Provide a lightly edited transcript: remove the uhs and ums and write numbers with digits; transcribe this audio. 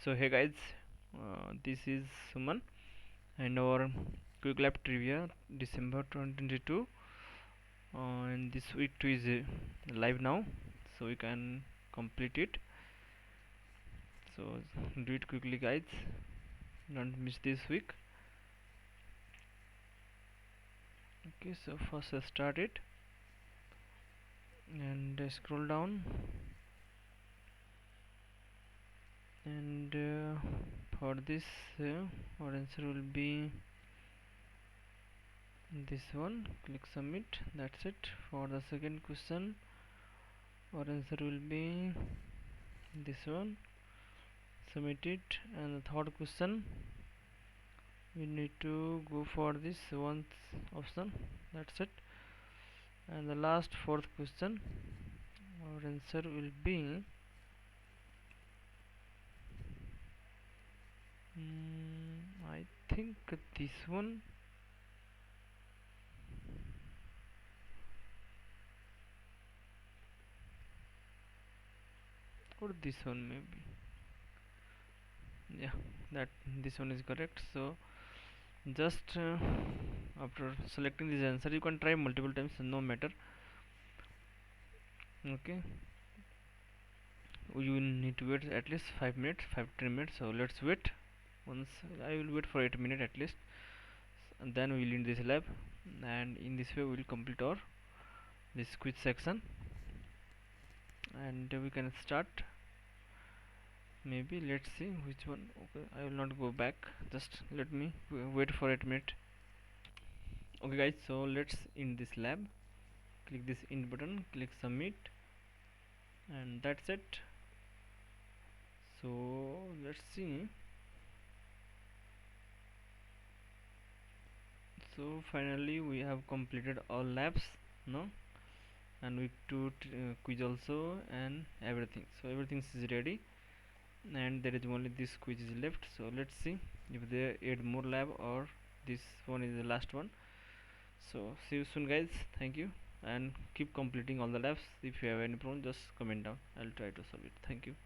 So hey guys, this is Suman and our Qwiklabs trivia December 2022, and this week two is live now, so we can complete it. So do it quickly, guys. Don't miss this week. Okay, so first I start it and scroll down, and for this our answer will be this one. Click submit. That's it. For the second question, our answer will be this one. Submit it. And the third question, we need to go for this one option. That's it. And the last fourth question, our answer will be I think this one or this one maybe. Yeah, that this one is correct. So just after selecting this answer, you can try multiple times, no matter. Okay, you need to wait at least 5 minutes, 5 to 10 minutes. So let's wait. Once I will wait for 8 minutes at least, and then we will end this lab, and in this way we will complete our this quiz section, and we can start. Maybe let's see which one. Okay, I will not go back, just let me wait for 8 minutes. Okay guys, so let's end this lab. Click this end button, click submit, and that's it. So let's see. So finally we have completed all labs, no, and week 2 quiz also, and everything. So everything is ready, and there is only this quiz is left. So let's see if they add more lab or this one is the last one. So see you soon guys. Thank you, and keep completing all the labs. If you have any problem, just comment down. I'll try to solve it. Thank you.